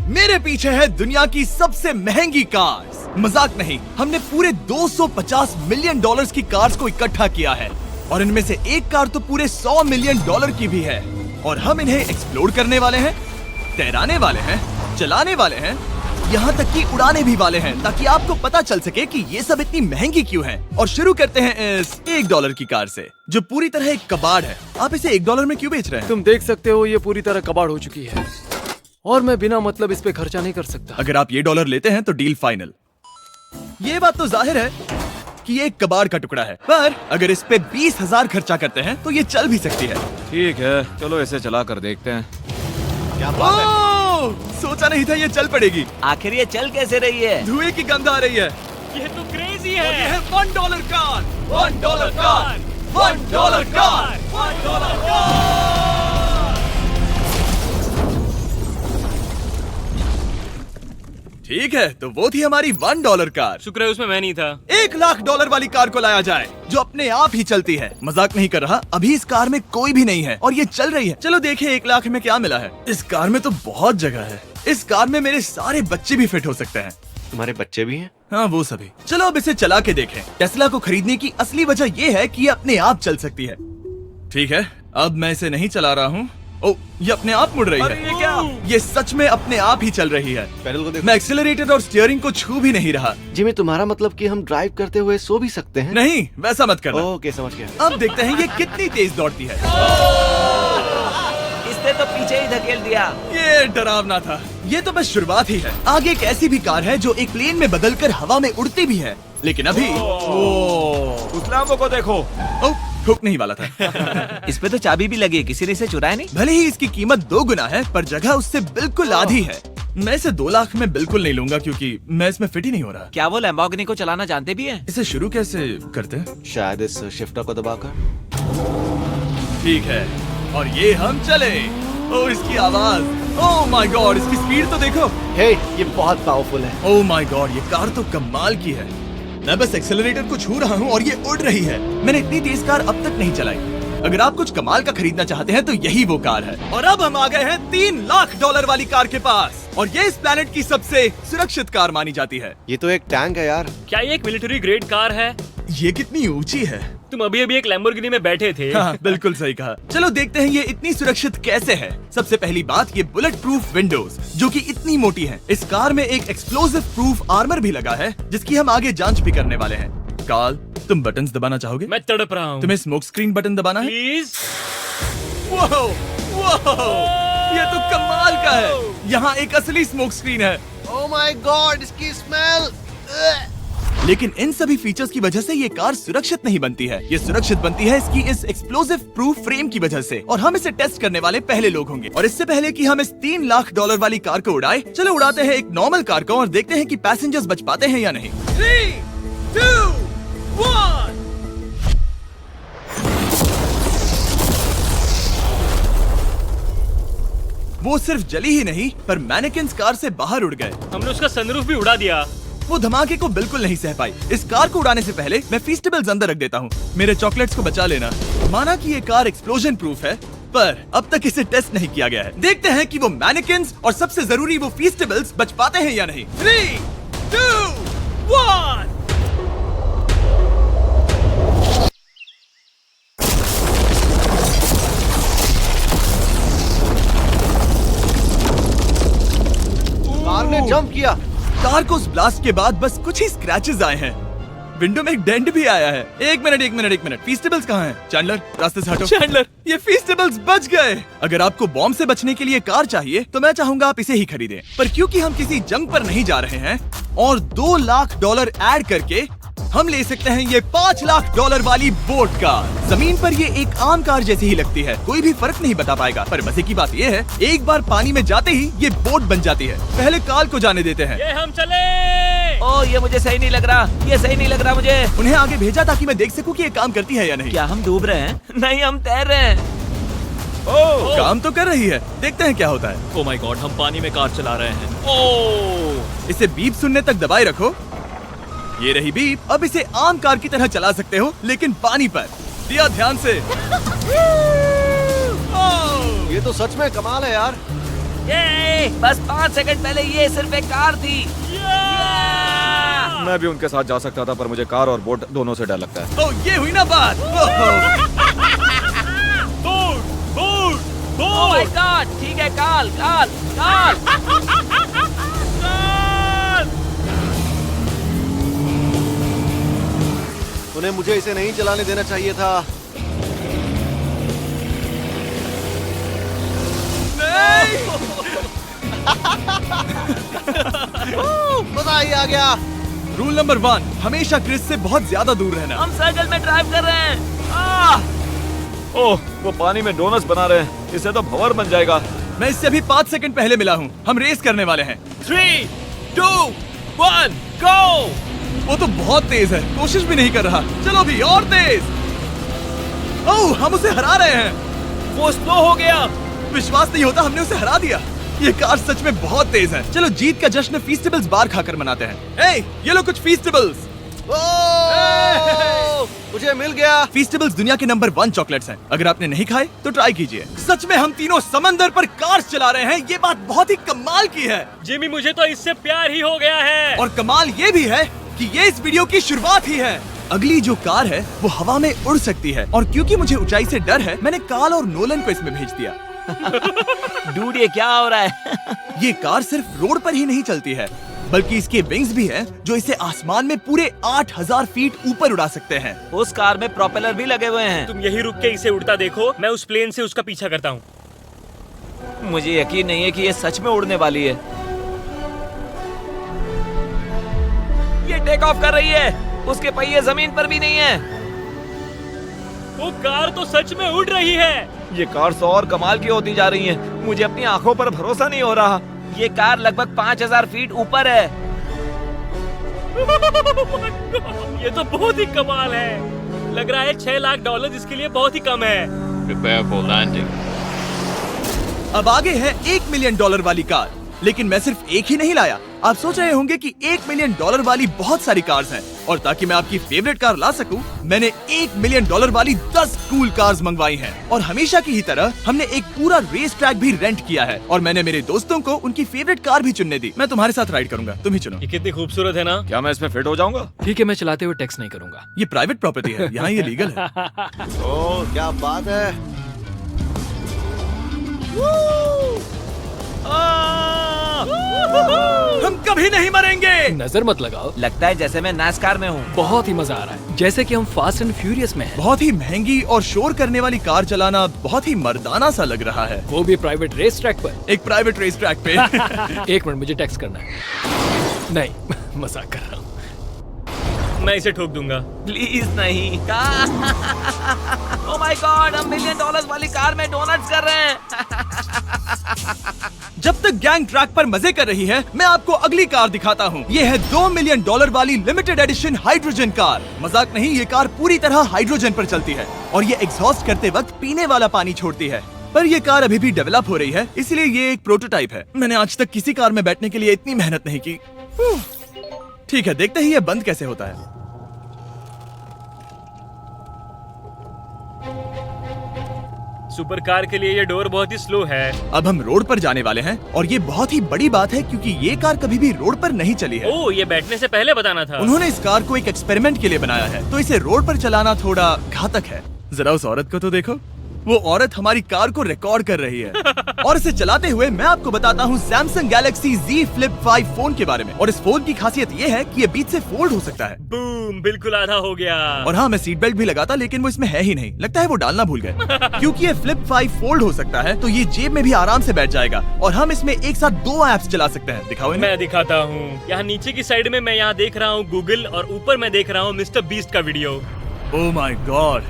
मेरे पीछे है दुनिया की सबसे महंगी कार्स। मजाक नहीं, हमने पूरे 250 मिलियन डॉलर्स की कार्स को इकट्ठा किया है और इनमें से एक कार तो पूरे 100 मिलियन डॉलर की भी है। और हम इन्हें एक्सप्लोर करने वाले हैं, तैराने वाले हैं, चलाने वाले हैं, यहाँ तक कि उड़ाने भी वाले हैं, ताकि आपको पता चल सके कि ये सब इतनी महंगी क्यों है। और शुरू करते हैं इस $1 की कार से, जो पूरी तरह एक कबाड़ है। आप इसे $1 में क्यों बेच रहे हैं? तुम देख सकते हो ये पूरी तरह कबाड़ हो चुकी है और मैं बिना मतलब इस पे खर्चा नहीं कर सकता। अगर आप ये $1 लेते हैं तो डील फाइनल। ये बात तो जाहिर है कि ये एक कबाड़ का टुकड़ा है, पर अगर इस पे 20,000 खर्चा करते हैं तो ये चल भी सकती है। ठीक है, चलो इसे चला कर देखते हैं। क्या बात है? सोचा नहीं था ये चल पड़ेगी। आखिर ये चल कैसे रही है? धुएं की गंध आ रही है। ये तो क्रेजी और ये है $1 कार, $1 कार, $1 कार, $1 कार। ठीक है, तो वो थी हमारी $1 कार। शुक्र है उसमें मैं नहीं था। $1,00,000 वाली कार को लाया जाए, जो अपने आप ही चलती है। मजाक नहीं कर रहा, अभी इस कार में कोई भी नहीं है और ये चल रही है। चलो देखें 1 लाख में क्या मिला है। इस कार में तो बहुत जगह है। इस कार में मेरे सारे बच्चे भी फिट हो सकते हैं। तुम्हारे बच्चे भी हैं? हाँ, वो सभी। चलो अब इसे चला के देखें। टेस्ला को खरीदने की असली वजह ये है कि ये अपने आप चल सकती है। ठीक है, अब मैं इसे नहीं चला रहा हूँ। ओ, ये अपने आप मुड़ रही है। ये क्या? ये सच में अपने आप ही चल रही है। पैडल को देखो। मैं एक्सीलरेटर और स्टीयरिंग को छू भी नहीं रहा। जिमी, तुम्हारा मतलब कि हम ड्राइव करते हुए सो भी सकते हैं? नहीं, वैसा मत करना। ओके, समझ गया। अब देखते हैं ये कितनी तेज दौड़ती है। इसने तो पीछे ही धकेल दिया। ये डरावना था। ये तो बस शुरुआत ही है। आगे एक ऐसी भी कार है जो एक प्लेन में बदलकर हवा में उड़ती भी है, लेकिन अभी उस लैम्बो को देखो। ठोक नहीं वाला था। इस पे तो चाबी भी लगी है, किसी ने इसे चुराया नहीं। भले ही इसकी कीमत 2 गुना है, पर जगह उससे बिल्कुल आधी है। मैं इसे 2 लाख में बिल्कुल नहीं लूंगा, क्योंकि मैं इसमें फिट ही नहीं हो रहा। क्या वो लैम्बोर्गिनी को चलाना जानते भी हैं? इसे शुरू कैसे करते हैं? शायद इस शिफ्टर को दबाकर। ठीक है, और ये हम चले। ओ, इसकी आवाज, ओह माय गॉड, इसकी स्पीड तो देखो। हे, ये बहुत पावरफुल है। ओह माय गॉड, ये कार तो कमाल की है। मैं बस एक्सेलरेटर को छू रहा हूँ और ये उड़ रही है। मैंने इतनी तेज कार अब तक नहीं चलाई। अगर आप कुछ कमाल का खरीदना चाहते हैं तो यही वो कार है। और अब हम आ गए हैं $3,00,000 वाली कार के पास, और ये इस प्लेनेट की सबसे सुरक्षित कार मानी जाती है। ये तो एक टैंक है यार। क्या ये एक मिलिट्री ग्रेड कार है? ये कितनी ऊंची है। तुम अभी अभी एक लैम्बोर्गिनी में बैठे थे। हाँ, बिल्कुल सही कहा। चलो देखते हैं ये इतनी सुरक्षित कैसे है। सबसे पहली बात, ये बुलेट प्रूफ विंडोज, जो कि इतनी मोटी हैं। इस कार में एक एक्सप्लोसिव प्रूफ आर्मर भी लगा है, जिसकी हम आगे जांच भी करने वाले हैं। कार्ल, तुम बटन्स दबाना चाहोगे? मैं तड़प रहा हूँ। तुम्हें स्मोक स्क्रीन बटन दबाना है? प्लीज। वाह, वाह, ये तो कमाल का है। यहाँ एक असली स्मोक स्क्रीन है। ओह माय गॉड, इसकी स्मेल। लेकिन इन सभी फीचर्स की वजह से ये कार सुरक्षित नहीं बनती है। ये सुरक्षित बनती है इसकी इस एक्सप्लोसिव प्रूफ फ्रेम की वजह से, और हम इसे टेस्ट करने वाले पहले लोग होंगे। और इससे पहले कि हम इस $3,00,000 वाली कार को उड़ाए, चलो उड़ाते हैं एक नॉर्मल कार को और देखते हैं कि पैसेंजर्स बच पाते हैं या नहीं। 3, 2, 1। वो सिर्फ जली ही नहीं, पर मैनेकिन्स कार से बाहर उड़ गए। हमने उसका सनरूफ भी उड़ा दिया। वो धमाके को बिल्कुल नहीं सह पाई। इस कार को उड़ाने से पहले मैं फीस्टेबल्स अंदर रख देता हूँ। मेरे चॉकलेट्स को बचा लेना। माना कि ये कार एक्सप्लोजन प्रूफ है, पर अब तक इसे टेस्ट नहीं किया गया है। देखते हैं कि वो मैनेकिन्स और सबसे जरूरी वो फीस्टेबल्स बच पाते हैं या नहीं। 3, 2, 1। कार ने जंप किया। कार को उस ब्लास्ट के बाद बस कुछ ही स्क्रैचेस आए हैं। विंडो में एक डेंट भी आया है। एक मिनट, फीस्टेबल्स कहाँ हैं? चैंडलर, रास्ते से हटो। चैंडलर, ये फीस्टेबल्स बच गए। अगर आपको बॉम्ब से बचने के लिए कार चाहिए तो मैं चाहूंगा आप इसे ही खरीदें। पर क्योंकि हम किसी जंग पर नहीं जा रहे हैं और $2,00,000 ऐड करके हम ले सकते हैं ये $5,00,000 वाली बोट कार। जमीन पर ये एक आम कार जैसी ही लगती है, कोई भी फर्क नहीं बता पाएगा। पर मजे की बात ये है, एक बार पानी में जाते ही ये बोट बन जाती है। पहले कार्ल को जाने देते हैं। ये हम चले। ओ, ये मुझे सही नहीं लग रहा। ये सही नहीं लग रहा मुझे। उन्हें आगे भेजा ताकि मैं देख सकूं कि ये काम करती है या नहीं। क्या हम डूब रहे हैं? नहीं, हम तैर रहे हैं। ओह, काम तो कर रही है। देखते हैं क्या होता है। ओ माय गॉड, हम पानी में कार चला रहे हैं। ओह, इसे बीप सुनने तक दबाए रखो। ये रही बीप। अब इसे आम कार की तरह चला सकते हो, लेकिन पानी पर। दिया ध्यान से। ये तो सच में कमाल है यार। ये बस 5 सेकंड पहले ये सिर्फ एक कार थी। मैं भी उनके साथ जा सकता था, पर मुझे कार और बोट दोनों से डर लगता है। ओ ये हुई ना बात। ओह माय गॉड, ठीक है, काल काल काल। उन्हें मुझे इसे नहीं चलाने देना चाहिए था। मजा ही आ गया। रूल नंबर 1, हमेशा क्रिस से बहुत ज्यादा दूर रहना। हम सर्कल में ड्राइव कर रहे हैं। ओह, वो पानी में डोनट्स बना रहे हैं, इससे तो भंवर बन जाएगा। मैं इससे अभी 5 सेकंड पहले मिला हूँ। हम रेस करने वाले हैं। 3, 2, 1, गो। वो तो बहुत तेज है, कोशिश भी नहीं कर रहा। चलो भी और तेज। ओह, हम उसे हरा रहे हैं। वो स्लो हो गया। विश्वास नहीं होता, हमने उसे हरा दिया। ये कार सच में बहुत तेज है। चलो जीत का जश्न फीस्टेबल्स बार खाकर मनाते हैं। ये लो कुछ फीस्टेबल्स। मुझे मिल गया। फीस्टेबल्स दुनिया के नंबर 1 चॉकलेट्स हैं। अगर आपने नहीं खाए तो ट्राई कीजिए। सच में हम तीनों समंदर पर कार चला रहे हैं। ये बात बहुत ही कमाल की है। जिमी, मुझे तो इससे प्यार ही हो गया है। और कमाल ये भी है कि ये इस वीडियो की शुरुआत ही है। अगली जो कार है वो हवा में उड़ सकती है, और क्योंकि मुझे ऊंचाई से डर है, मैंने काल और नोलन को इसमें भेज दिया। डूड, ये क्या हो रहा है? ये कार सिर्फ रोड पर ही नहीं चलती है, बल्कि इसके विंग्स भी हैं जो इसे आसमान में पूरे 8000 फीट ऊपर उड़ा सकते हैं। उस कार में प्रोपेलर भी लगे हुए हैं। तुम यही रुक के इसे उड़ता देखो, मैं उस प्लेन से उसका पीछा करता हूँ। मुझे यकीन नहीं है कि ये सच में उड़ने वाली है। ये टेक ऑफ कर रही है। उसके पहिए जमीन पर भी नहीं है। वो कार तो सच में उड़ रही है। ये कार तो और कमाल की होती जा रही है। मुझे अपनी आंखों पर भरोसा नहीं हो रहा। ये कार लगभग 5000 फीट ऊपर है। ये तो बहुत ही कमाल है। लग रहा है $6 लाख इसके लिए बहुत ही कम है। Prepare for landing. अब आगे है $1 मिलियन वाली कार। लेकिन मैं सिर्फ एक ही नहीं लाया। आप सोच रहे होंगे कि $1 मिलियन वाली बहुत सारी कार्स हैं, और ताकि मैं आपकी फेवरेट कार ला सकूं, मैंने $1 मिलियन वाली 10 कूल कार्स मंगवाई हैं। और हमेशा की ही तरह हमने एक पूरा रेस ट्रैक भी रेंट किया है, और मैंने मेरे दोस्तों को उनकी फेवरेट कार भी चुनने दी। मैं तुम्हारे साथ राइड करूंगा, तुम ही चुनो। ये कितनी खूबसूरत है ना। क्या मैं इसमें फिट हो जाऊंगा? ठीक है, मैं चलाते हुए टेक्स्ट नहीं करूंगा। ये प्राइवेट प्रॉपर्टी है, यहाँ ये लीगल है। ओह, क्या बात है। हम कभी नहीं मरेंगे। नजर मत लगाओ। लगता है जैसे मैं नास्कार में हूँ। बहुत ही मजा आ रहा है, जैसे कि हम फास्ट एंड फ्यूरियस में हैं। बहुत ही महंगी और शोर करने वाली कार चलाना बहुत ही मर्दाना सा लग रहा है। वो भी प्राइवेट रेस ट्रैक पर। एक प्राइवेट रेस ट्रैक पे। 1 मिनट, मुझे टेक्स्ट करना है। नहीं, मजाक कर रहा हूँ। मैं इसे ठोक दूंगा। प्लीज नहीं। ओह माय गॉड, हम $1 मिलियन वाली कार में डोनट्स कर रहे हैं। जब तक गैंग ट्रैक पर मजे कर रही है, मैं आपको अगली कार दिखाता हूँ। ये है $2 मिलियन वाली लिमिटेड एडिशन हाइड्रोजन कार। मजाक नहीं, ये कार पूरी तरह हाइड्रोजन पर चलती है, और ये एग्जॉस्ट करते वक्त पीने वाला पानी छोड़ती है। पर ये कार अभी भी डेवलप हो रही है, इसलिए ये एक प्रोटोटाइप है। मैंने आज तक किसी कार में बैठने के लिए इतनी मेहनत नहीं की। ठीक है, देखते ही ये बंद कैसे होता है। सुपर कार के लिए ये डोर बहुत ही स्लो है। अब हम रोड पर जाने वाले हैं, और ये बहुत ही बड़ी बात है क्योंकि ये कार कभी भी रोड पर नहीं चली है। ओह, ये बैठने से पहले बताना था। उन्होंने इस कार को एक एक्सपेरिमेंट के लिए बनाया है, तो इसे रोड पर चलाना थोड़ा घातक है। जरा उस औरत को तो देखो, वो औरत हमारी कार को रिकॉर्ड कर रही है। और इसे चलाते हुए मैं आपको बताता हूँ Samsung Galaxy Z Flip 5 phone के बारे में। और इस फोन की खासियत ये है कि ये बीच से फोल्ड हो सकता है। बूम, बिल्कुल आधा हो गया। और हाँ, मैं सीट बेल्ट भी लगाता, लेकिन वो इसमें है ही नहीं। लगता है वो डालना भूल गए। क्योंकि ये Flip 5 फोल्ड हो सकता है, तो ये जेब में भी आराम से बैठ जाएगा, और हम इसमें एक साथ 2 ऐप्स चला सकते हैं। दिखाओ इन्हें। मैं दिखाता हूँ। यहाँ नीचे की साइड में मैं यहाँ देख रहा हूँ गूगल, और ऊपर मैं देख रहा हूँ मिस्टर बीस्ट का वीडियो। ओह माय गॉड,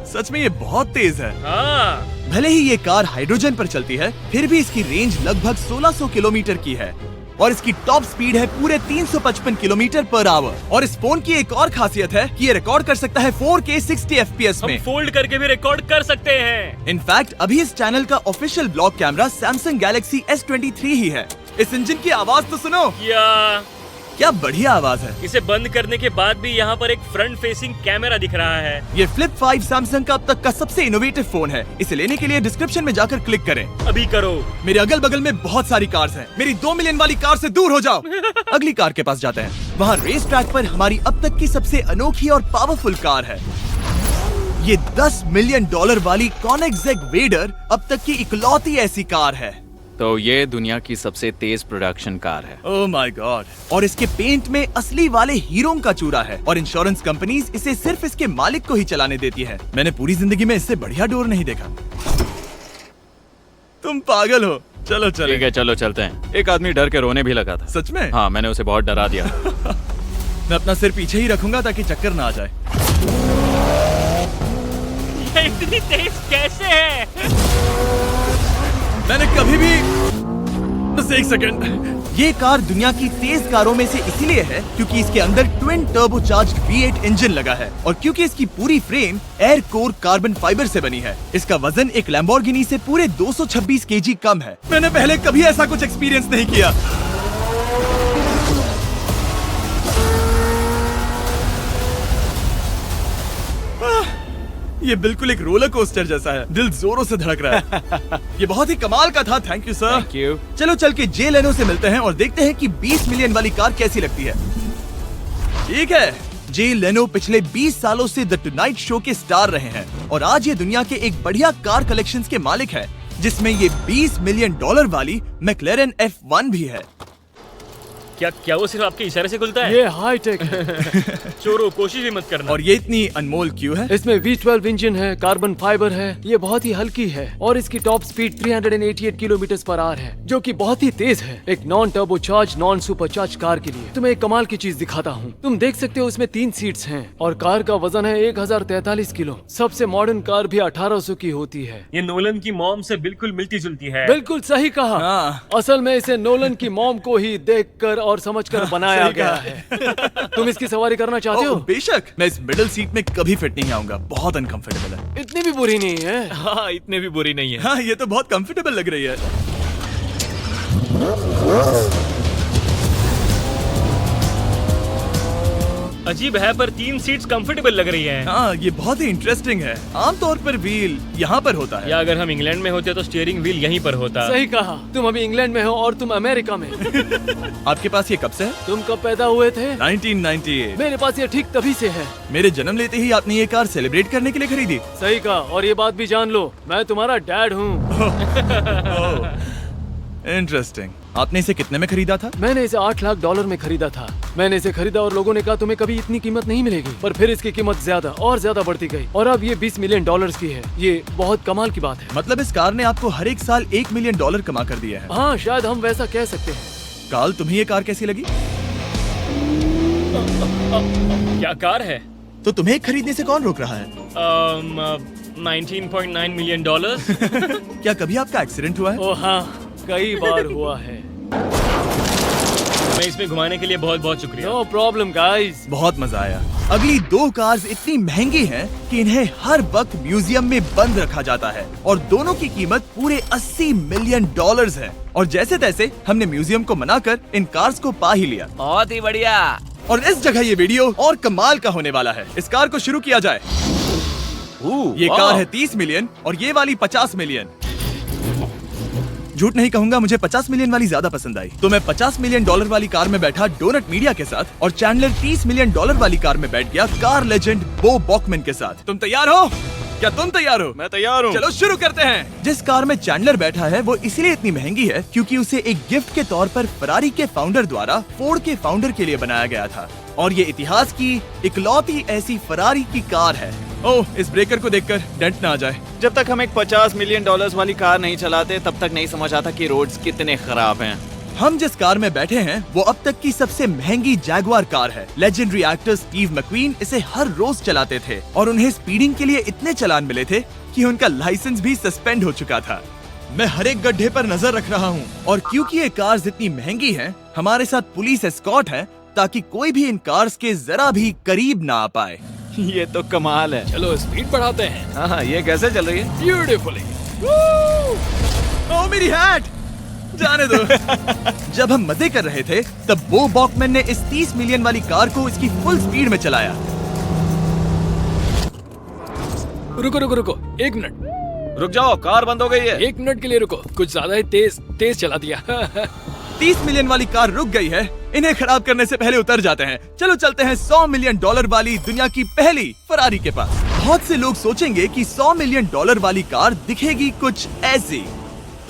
सच में ये बहुत तेज है। हाँ, भले ही ये कार हाइड्रोजन पर चलती है, फिर भी इसकी रेंज लगभग 1600 किलोमीटर की है, और इसकी टॉप स्पीड है पूरे 355 किलोमीटर पर आवर। और इस फोन की एक और खासियत है कि ये रिकॉर्ड कर सकता है 4K 60 FPS हम में। फोल्ड करके भी रिकॉर्ड कर सकते हैं। इनफैक्ट अभी इस चैनल का official blog camera Samsung Galaxy S23 ही है। इस इंजन की आवाज तो सुनो। या क्या बढ़िया आवाज है। इसे बंद करने के बाद भी यहाँ पर एक फ्रंट फेसिंग कैमरा दिख रहा है। ये फ्लिप 5 सैमसंग का अब तक का सबसे इनोवेटिव फोन है। इसे लेने के लिए डिस्क्रिप्शन में जाकर क्लिक करें। अभी करो। मेरे अगल बगल में बहुत सारी कार्स हैं। मेरी 2 मिलियन वाली कार से दूर हो जाओ। अगली कार के पास जाते हैं। वहाँ रेस ट्रैक पर हमारी अब तक की सबसे अनोखी और पावरफुल कार है। ये $10 मिलियन वाली Koenigsegg वेडर अब तक की इकलौती ऐसी कार है। तो ये दुनिया की सबसे तेज प्रोडक्शन कार है। Oh my God. और इसके पेंट में असली वाले हीरों का चूरा है और इंश्योरेंस कंपनीज इसे सिर्फ इसके मालिक को ही चलाने देती है। मैंने पूरी जिंदगी में इससे बढ़िया डोर नहीं देखा। तुम पागल हो। चलो चलो। ठीक है चलो चलते हैं। एक आदमी डर के रोने भी लगा था। सच में? हाँ, मैंने उसे बहुत डरा दिया। मैं अपना सिर पीछे ही रखूंगा ताकि चक्कर ना आ जाए। ये इतनी तेज कैसे है? मैंने कभी भी बस एक सेकंड। ये कार दुनिया की तेज कारों में से इसीलिए है क्योंकि इसके अंदर ट्विन टर्बोचार्ज्ड V8 इंजन लगा है और क्योंकि इसकी पूरी frame air core carbon fibre से बनी है। इसका वजन एक लैम्बोर्गिनी से पूरे 226 kg कम है। मैंने पहले कभी ऐसा कुछ एक्सपीरियंस नहीं किया। ये बिल्कुल एक रोलर कोस्टर जैसा है। दिल जोरों से धड़क रहा है। ये बहुत ही कमाल का था। Thank you sir. Thank you. चलो चल के जे लेनो से मिलते हैं और देखते हैं कि 20 मिलियन वाली कार कैसी लगती है। ठीक है, जे लेनो पिछले 20 सालों से द टुनाइट शो के स्टार रहे हैं और आज ये दुनिया के एक बढ़िया कार कलेक्शंस के मालिक है, जिसमें ये $20 मिलियन वाली मैक्लेरन F1 भी है। क्या वो सिर्फ आपके इशारे से खुलता है? ये हाई टेक है। चोरों, कोशिश भी मत करना। और ये इतनी अनमोल क्यों है? इसमें V12 इंजन है, कार्बन फाइबर है, ये बहुत ही हल्की है और इसकी top speed 388 kilometre per hour है, जो कि बहुत ही तेज है एक non turbocharge non supercharge car के लिए। तुम्हें एक कमाल की चीज दिखाता हूँ। तुम देख सकते हो इसमें 3 सीट्स हैं और कार का वजन है 1043 किलो। सबसे मॉडर्न कार भी 1800 की होती है। ये नोलन की मॉम से बिल्कुल मिलती जुलती है। बिल्कुल सही कहा। हाँ। असल में इसे नोलन की मॉम को ही देखकर और समझकर बनाया सही गया कहा। है। तुम इसकी सवारी करना चाहते हो? बेशक। मैं इस मिडिल सीट में कभी फिट नहीं आऊंगा। बहुत अनकंफर्टेबल है। इतनी भी बुरी नहीं है। हाँ, इतने भी बुरी नहीं है। हाँ, ये तो बहुत कंफर्टेबल लग रही है। अजीब है पर 3 सीट्स कंफर्टेबल लग रही हैं। हाँ, ये बहुत ही इंटरेस्टिंग है। आमतौर पर व्हील यहाँ पर होता है। या अगर हम इंग्लैंड में होते तो स्टीयरिंग व्हील यहीं पर होता। सही कहा। तुम अभी इंग्लैंड में हो और तुम अमेरिका में। आपके पास ये कब से है? तुम कब पैदा हुए थे? 1998। मेरे पास ये ठीक तभी से है। मेरे जन्म लेते ही आपने ये कार सेलिब्रेट करने के लिए खरीदी। सही कहा। और ये बात भी जान लो, मैं तुम्हारा डैड हूँ। इंटरेस्टिंग। आपने इसे कितने में खरीदा था? मैंने इसे $8 लाख में खरीदा था। मैंने इसे खरीदा और लोगों ने कहा तुम्हें कभी इतनी कीमत नहीं मिलेगी, पर फिर इसकी कीमत ज्यादा और ज्यादा बढ़ती गई और अब ये $20 मिलियन की है। ये बहुत कमाल की बात है। मतलब इस कार ने आपको हर एक साल $1 मिलियन कमा कर दिया है। हाँ, शायद हम वैसा कह सकते हैं। काल, तुम्हें ये कार कैसी लगी? क्या कार है? तो तुम्हें खरीदने से कौन रोक रहा है? 19.9 मिलियन डॉलर। क्या कभी आपका एक्सीडेंट हुआ है? ओ हाँ, कई बार हुआ है। मैं इसमें घुमाने के लिए बहुत बहुत शुक्रिया। No problem guys. बहुत मजा आया। अगली 2 कार्स इतनी महंगी हैं कि इन्हें हर वक्त म्यूजियम में बंद रखा जाता है और दोनों की कीमत पूरे $80 मिलियन है। और जैसे तैसे हमने म्यूजियम को मनाकर इन कार्स को पा ही लिया। बहुत ही बढ़िया। और इस जगह ये वीडियो और कमाल का होने वाला है। इस कार को शुरू किया जाए। ये कार है 30 मिलियन और ये वाली 50 मिलियन। झूठ नहीं कहूंगा, मुझे 50 मिलियन वाली ज्यादा पसंद आई। तो मैं $50 मिलियन वाली कार में बैठा डोनट मीडिया के साथ और चैंडलर $30 मिलियन वाली कार में बैठ गया कार लेजेंड बो बॉकमैन के साथ। तुम तैयार हो? क्या तुम तैयार हो? मैं तैयार हूँ। चलो शुरू करते हैं। जिस कार में चैंडलर बैठा है वो इसलिए इतनी महंगी है क्योंकि उसे एक गिफ्ट के तौर पर फरारी के फाउंडर द्वारा फोर्ड के फाउंडर के लिए बनाया गया था और ये इतिहास की इकलौती ऐसी फरारी की कार है। ओह, इस ब्रेकर को देखकर डेंट ना आ जाए। जब तक हम एक $50 मिलियन वाली कार नहीं चलाते तब तक नहीं समझ आता कि रोड्स कितने खराब हैं। हम जिस कार में बैठे हैं वो अब तक की सबसे महंगी जैगुआर कार है। लेजेंडरी एक्टर स्टीव मैक्वीन इसे हर रोज चलाते थे और उन्हें स्पीडिंग के लिए इतने चालान मिले थे कि उनका लाइसेंस भी सस्पेंड हो चुका था। मैं हर एक गड्ढे पर नजर रख रहा हूँ और क्योंकि ये कार्स इतनी महंगी हैं, हमारे साथ पुलिस एस्कॉर्ट है ताकि कोई भी इन कार्स के जरा भी करीब ना आ पाए। ये तो कमाल है। चलो स्पीड बढ़ाते हैं। हाँ, ये कैसे चल रही है? ब्यूटीफुली। ओह, मेरी हैट! जाने दो। जब हम मजे कर रहे थे तब बो बॉकमैन ने इस 30 मिलियन वाली कार को इसकी फुल स्पीड में चलाया। रुको रुको रुको, 1 मिनट। रुक जाओ, कार बंद हो गई है। 1 मिनट के लिए रुको, कुछ ज्यादा ही तेज चला दिया। 30 मिलियन वाली कार रुक गई है। इन्हें खराब करने से पहले उतर जाते हैं। चलो चलते हैं $100 मिलियन वाली दुनिया की पहली फरारी के पास। बहुत से लोग सोचेंगे कि $100 मिलियन वाली कार दिखेगी कुछ ऐसी,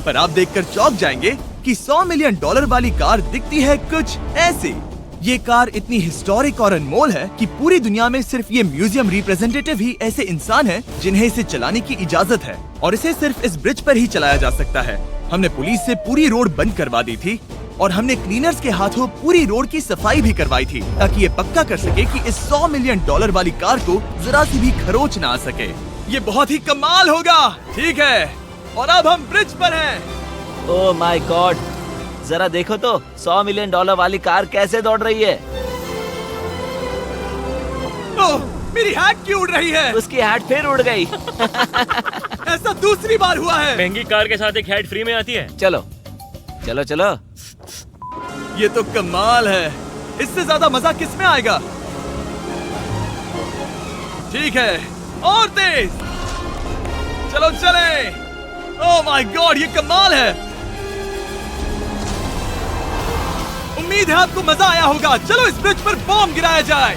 पर आप देखकर चौंक जाएंगे कि $100 मिलियन वाली कार दिखती है कुछ ऐसी। ये कार इतनी हिस्टोरिक और अनमोल है कि पूरी दुनिया में सिर्फ ये म्यूजियम रिप्रेजेंटेटिव ही ऐसे इंसान हैं जिन्हें इसे चलाने की इजाजत है, और इसे सिर्फ इस ब्रिज पर ही चलाया जा सकता है। हमने पुलिस से पूरी रोड बंद करवा दी थी और हमने क्लीनर्स के हाथों पूरी रोड की सफाई भी करवाई थी, ताकि ये पक्का कर सके कि इस $100 मिलियन वाली कार को जरा सी भी खरोच ना आ सके। ये बहुत ही कमाल होगा, ठीक है? और अब हम ब्रिज पर हैं। ओह माय गॉड, जरा देखो तो $100 मिलियन वाली कार कैसे दौड़ रही है। ओह, मेरी हैट क्यों उड़ रही है? उसकी हैट फिर उड़ गई। ऐसा दूसरी बार हुआ है। महंगी कार के साथ एक हैट फ्री में आती है। चलो चलो चलो। ये तो कमाल है। इससे ज्यादा मजा किसमें आएगा? ठीक है, और तेज। चलो चले। ओह माय गॉड, ये कमाल है। उम्मीद है आपको मजा आया होगा। चलो इस ब्रिज पर बॉम्ब गिराया जाए।